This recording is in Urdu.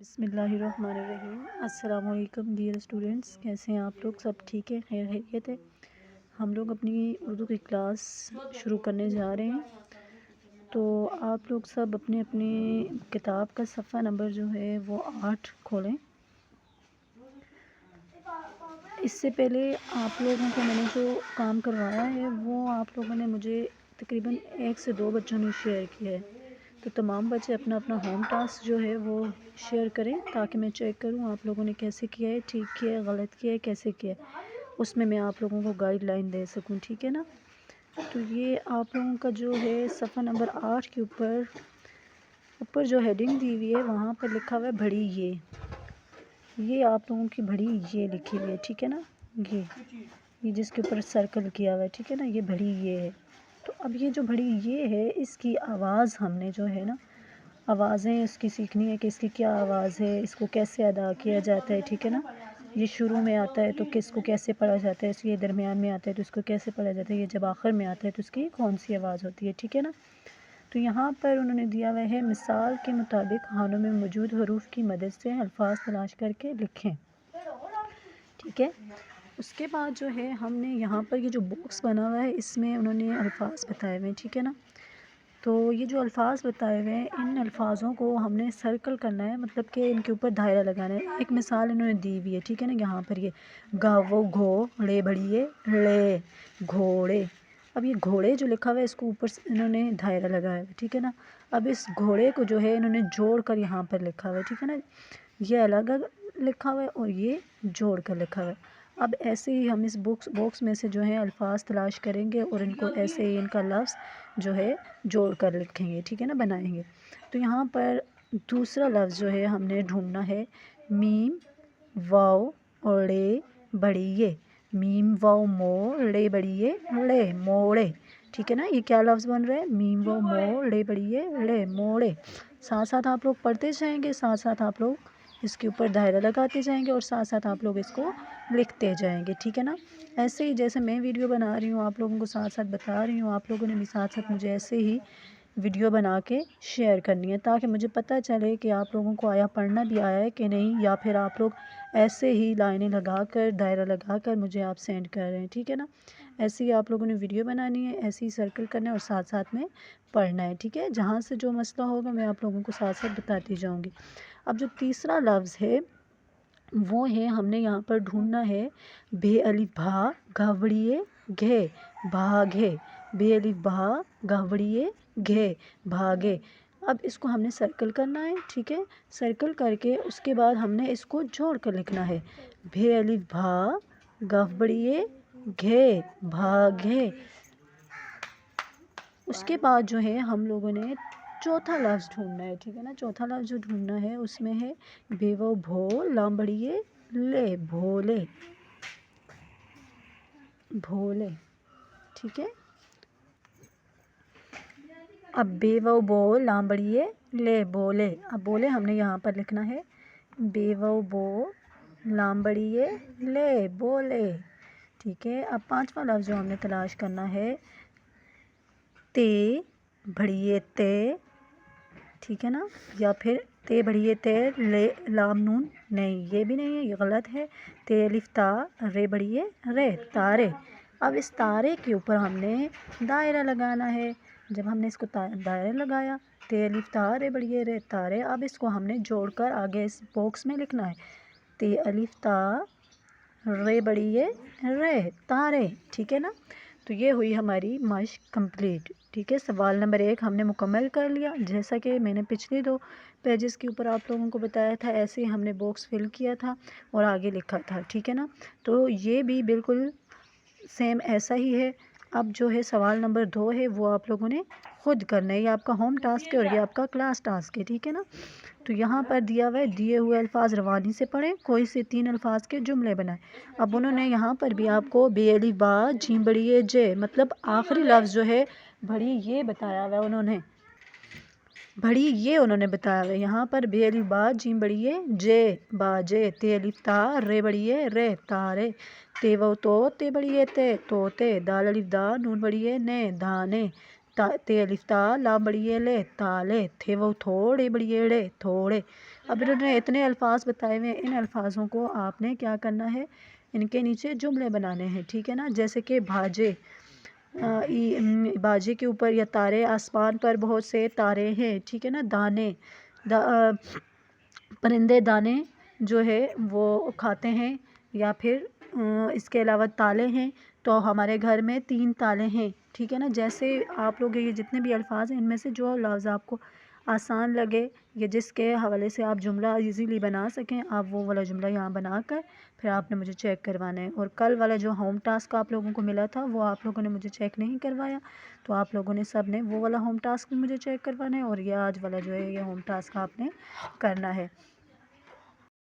بسم اللہ الرحمن الرحیم۔ السلام علیکم ڈیئر اسٹوڈنٹس، کیسے ہیں آپ لوگ؟ سب ٹھیک ہے؟ خیر خیریت ہے؟ ہم لوگ اپنی اردو کی کلاس شروع کرنے جا رہے ہیں، تو آپ لوگ سب اپنے اپنے کتاب کا صفحہ نمبر جو ہے وہ 8 کھولیں۔ اس سے پہلے آپ لوگوں کو میں نے جو کام کروایا ہے وہ آپ لوگوں نے مجھے تقریباً 1 سے 2 بچوں نے شیئر کیا ہے، تو تمام بچے اپنا اپنا ہوم ٹاسک جو ہے وہ شیئر کریں تاکہ میں چیک کروں آپ لوگوں نے کیسے کیا ہے، ٹھیک کیا ہے، غلط کیا ہے، کیسے کیا ہے، اس میں آپ لوگوں کو گائیڈ لائن دے سکوں، ٹھیک ہے نا؟ تو یہ آپ لوگوں کا جو ہے صفحہ نمبر 8 کے اوپر جو ہیڈنگ دی ہوئی ہے وہاں پر لکھا ہوا ہے بڑی یہ آپ لوگوں کی بڑی یہ لکھی ہوئی ہے، ٹھیک ہے نا؟ یہ جس کے اوپر سرکل کیا ہوا ہے، ٹھیک ہے نا؟ یہ بڑی یہ ہے۔ تو اب یہ جو بڑی یہ ہے اس کی آواز ہم نے جو ہے نا آوازیں اس کی سیکھنی ہے کہ اس کی کیا آواز ہے، اس کو کیسے ادا کیا جاتا ہے، ٹھیک ہے نا؟ یہ شروع میں آتا ہے تو کس کو کیسے پڑھا جاتا ہے، اس یہ درمیان میں آتا ہے تو اس کو کیسے پڑھا جاتا ہے، یہ جب آخر میں آتا ہے تو اس کی کون سی آواز ہوتی ہے، ٹھیک ہے نا؟ تو یہاں پر انہوں نے دیا ہوا ہے مثال کے مطابق خانوں میں موجود حروف کی مدد سے الفاظ تلاش کر کے لکھیں، ٹھیک ہے؟ اس کے بعد جو ہے ہم نے یہاں پر یہ جو باکس بنا ہوا ہے اس میں انہوں نے الفاظ بتائے ہوئے ہیں، ٹھیک ہے نا؟ تو یہ جو الفاظ بتائے ہوئے ہیں ان الفاظوں کو ہم نے سرکل کرنا ہے، مطلب کہ ان کے اوپر دائرہ لگانا ہے۔ ایک مثال انہوں نے دی ہوئی ہے، ٹھیک ہے نا؟ یہاں پر یہ گاو گھوڑے بڑھیے لے گھوڑے، اب یہ گھوڑے جو لکھا ہوا ہے اس کو اوپر سے انہوں نے دائرہ لگایا ہے، ٹھیک ہے نا؟ اب اس گھوڑے کو جو ہے انہوں نے جوڑ کر یہاں پر لکھا ہوا ہے، ٹھیک ہے نا؟ یہ الگ لکھا ہوا ہے اور یہ جوڑ کر لکھا ہوا ہے۔ اب ایسے ہی ہم اس باکس میں سے جو ہے الفاظ تلاش کریں گے اور ان کو ایسے ہی ان کا لفظ جو ہے جوڑ کر لکھیں گے، ٹھیک ہے نا؟ بنائیں گے۔ تو یہاں پر دوسرا لفظ جو ہے ہم نے ڈھونڈنا ہے میم واو اور ڑے بڑی یہ، میم واو مو ڑے بڑی یہ ڑے موڑے، ٹھیک ہے نا؟ یہ کیا لفظ بن رہا ہے؟ میم واو مو ڑے بڑی یہ ڑے موڑے۔ ساتھ ساتھ آپ لوگ پڑھتے جائیں گے، ساتھ ساتھ آپ لوگ اس کے اوپر دائرہ لگاتے جائیں گے اور ساتھ ساتھ آپ لوگ اس کو لکھتے جائیں گے، ٹھیک ہے نا؟ ایسے ہی جیسے میں ویڈیو بنا رہی ہوں آپ لوگوں کو ساتھ ساتھ بتا رہی ہوں، آپ لوگوں نے بھی ساتھ ساتھ مجھے ایسے ہی ویڈیو بنا کے شیئر کرنی ہے تاکہ مجھے پتہ چلے کہ آپ لوگوں کو آیا پڑھنا بھی آیا ہے کہ نہیں، یا پھر آپ لوگ ایسے ہی لائنیں لگا کر دائرہ لگا کر مجھے آپ سینڈ کر رہے ہیں، ٹھیک ہے نا؟ ایسے ہی آپ لوگوں نے ویڈیو بنانی ہے، ایسے ہی سرکل کرنا ہے اور ساتھ ساتھ میں پڑھنا ہے، ٹھیک ہے؟ جہاں سے جو مسئلہ ہوگا میں آپ لوگوں کو ساتھ ساتھ بتاتی جاؤں گی۔ اب جو تیسرا لفظ ہے وہ ہے ہم نے یہاں پر ڈھونڈنا ہے بے الف بھا گھبڑیے گھے بھاگے، بے الف بھا گھبڑیے گھے بھاگے۔ اب اس کو ہم نے سرکل کرنا ہے، ٹھیک ہے؟ سرکل کر کے اس کے بعد ہم نے اس کو جوڑ کر لکھنا ہے بے الف بھا گھبڑیے گھے بھاگے۔ اس کے بعد جو ہے ہم لوگوں نے چوتھا لفظ ڈھونڈنا ہے، ٹھیک ہے نا؟ چوتھا لفظ جو ڈھونڈنا ہے اس میں ہے بے و بھو لام بڑیے لے بھولے، بھولے، ٹھیک ہے؟ اب بے و بو لام بڑیے لے بولے، اب بولے ہم نے یہاں پر لکھنا ہے بے و بو لام بڑیے لے بولے، ٹھیک ہے؟ اب پانچواں لفظ جو ہم نے تلاش کرنا ہے تے بڑیے تے، ٹھیک ہے نا؟ یا پھر تے بڑیے تے لے لام نون نہیں، یہ بھی نہیں ہے، یہ غلط ہے۔ تے الف تا رے بڑیے رے تارے، اب اس تارے کے اوپر ہم نے دائرہ لگانا ہے۔ جب ہم نے اس کو دائرہ لگایا تے الف تا رے بڑیے رے تارے، اب اس کو ہم نے جوڑ کر آگے اس باکس میں لکھنا ہے تے الف تا رے بڑیے رے تارے، ٹھیک ہے نا؟ تو یہ ہوئی ہماری مشق کمپلیٹ، ٹھیک ہے؟ سوال نمبر 1 ہم نے مکمل کر لیا، جیسا کہ میں نے پچھلے 2 پیجز کے اوپر آپ لوگوں کو بتایا تھا ایسے ہی ہم نے باکس فل کیا تھا اور آگے لکھا تھا، ٹھیک ہے نا؟ تو یہ بھی بالکل سیم ایسا ہی ہے۔ اب جو ہے سوال نمبر 2 ہے وہ آپ لوگوں نے خود کرنا ہے، یہ آپ کا ہوم ٹاسک ہے اور یہ آپ کا کلاس ٹاسک ہے، ٹھیک ہے نا؟ تو یہاں پر دیا ہوا ہے دیے ہوئے الفاظ روانی سے پڑھیں، کوئی سے 3 الفاظ کے جملے بنائیں۔ اب انہوں نے یہاں پر بھی آپ کو بے الف با جیم بڑی جے، مطلب آخری لفظ جو ہے بڑی یہ بتایا ہوا ہے انہوں نے، بڑی یہ انہوں نے بتایا ہوا ہے یہاں پر بے الف با جیم بڑی جے باجے، تے الف تا رے بڑی رے تارے، تے و تو تے بڑی تے توتے، دال الف دا نون بڑی نے دانے، تے الف تا لام بڑی لے تالے، تھے و تھوڑے بڑی ڑے تھوڑے۔ اب انہوں نے اتنے الفاظ بتائے ہوئے ہیں، ان الفاظوں کو آپ نے کیا کرنا ہے، ان کے نیچے جملے بنانے ہیں، ٹھیک ہے نا. جیسے کہ بھاجے، باجے کے اوپر یا تارے، آسمان پر بہت سے تارے ہیں، ٹھیک ہے نا. دانے، پرندے دانے جو ہے وہ کھاتے ہیں. یا پھر اس کے علاوہ تالے ہیں، تو ہمارے گھر میں 3 تالے ہیں، ٹھیک ہے نا. جیسے آپ لوگ یہ جتنے بھی الفاظ ہیں ان میں سے جو لفظ آپ کو آسان لگے یا جس کے حوالے سے آپ جملہ ایزیلی بنا سکیں، آپ وہ والا جملہ یہاں بنا کر پھر آپ نے مجھے چیک کروانا ہے. اور کل والا جو ہوم ٹاسک آپ لوگوں کو ملا تھا وہ آپ لوگوں نے مجھے چیک نہیں کروایا، تو آپ لوگوں نے سب نے وہ والا ہوم ٹاسک مجھے چیک کروانا ہے، اور یہ آج والا جو ہے یہ ہوم ٹاسک آپ نے کرنا ہے.